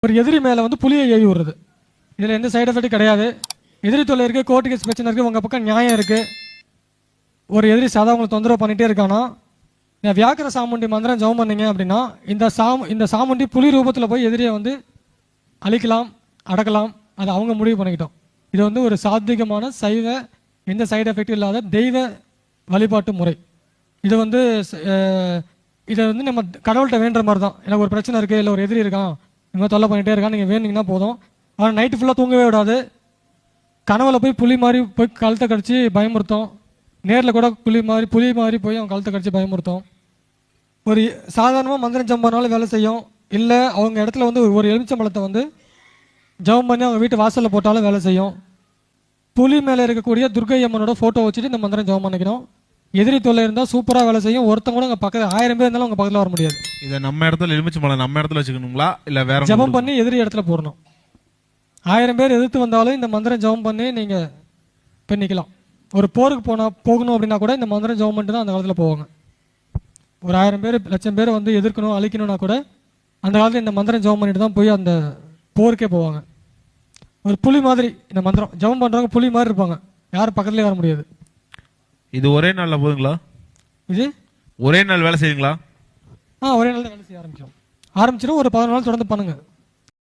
ஒரு எதிரி மேலே வந்து புலியை ஏவி விடுறது. இதில் எந்த சைடு எஃபெக்ட்டும் கிடையாது. எதிரி தொல்லை இருக்குது, கோர்ட்டு கேஸ் பிரச்சனை இருக்குது, உங்கள் பக்கம் நியாயம் இருக்குது. ஒரு எதிரி சாதா உங்களை தொந்தரவு பண்ணிகிட்டே இருக்கானா, வியாக்கிர சாமுண்டி மந்திரம் ஜெபம் பண்ணீங்க அப்படின்னா இந்த சாமுண்டி புலி ரூபத்தில் போய் எதிரியை வந்து அழிக்கலாம், அடக்கலாம். அதை அவங்க முடிவு பண்ணிக்கிட்டோம். இது வந்து ஒரு சாத்விகமான சைவ, எந்த சைடு எஃபெக்டும் இல்லாத தெய்வ வழிபாட்டு முறை. இது வந்து இதை வந்து நம்ம கடவுள்கிட்ட வேண்டுற மாதிரி தான். எனக்கு ஒரு பிரச்சனை இருக்குது, இல்லை ஒரு எதிரி இருக்கான், இந்த தொல்லை பண்ணிகிட்டே இருக்கான், நீங்கள் வேணுங்கன்னா போதும். ஆனால் நைட்டு ஃபுல்லாக தூங்கவே விடாது. கனவுல போய் புலி மாதிரி போய் கழுத்தை கடிச்சு பயமுறுத்தும். நேரில் கூட புலி மாதிரி போய் அவன் கழுத்தை கடிச்சு பயமுறுத்தும். ஒரு சாதாரணமாக மந்திரம் ஜெபம் பண்ணாலும் வேலை செய்யும். இல்லை அவங்க இடத்துல வந்து ஒரு எலுமிச்சம்பழத்தை வந்து ஜெபம் பண்ணி அவங்க வீட்டு வாசலில் போட்டாலும் வேலை செய்யும். புலி மேலே இருக்கக்கூடிய துர்க்கை அம்மனோட ஃபோட்டோ வச்சுட்டு இந்த மந்திரம் ஜெபம் பண்ணிக்கணும். எதிரி தொல்லை இருந்தால் சூப்பராக வேலை செய்யும். ஒருத்தங்க கூட உங்கள் பக்கத்தில் 1000 பேர் இருந்தாலும் உங்கள் பக்கத்தில் வர முடியாது. இதை நம்ம இடத்துல எலுமிச்சம்பழம் நம்ம இடத்துல வச்சுக்கணுங்களா, இல்லை வேற ஜெபம் பண்ணி எதிரி இடத்துல போடணும். 1000 பேர் எதிர்த்து வந்தாலும் இந்த மந்திரம் ஜெபம் பண்ணி நீங்கள் பண்ணிக்கலாம். ஒரு போருக்கு போகணும் அப்படின்னா கூட இந்த மந்திரம் ஜெபம் பண்ணிட்டு தான் அந்த காலத்தில் போவாங்க. ஒரு 1000 பேர் 1,00,000 பேர் வந்து எதிர்க்கணும், அழிக்கணும்னா கூட அந்த காலத்தில் இந்த மந்திரம் ஜெபம் பண்ணிட்டு தான் போய் அந்த போருக்கே போவாங்க. ஒரு புலி மாதிரி இந்த மந்திரம் ஜெபம் பண்ணுறவங்க புலி மாதிரி இருப்பாங்க, யாரும் பக்கத்துலேயே வர முடியாது. இது ஒரே நாளில் போதுங்களா? இது ஒரே நாள் வேலை செய்யுங்களா? ஒரே நாள் தான் வேலை செய்ய ஆரம்பிச்சிடும். ஒரு 14 நாள் தொடர்ந்து பண்ணுங்க.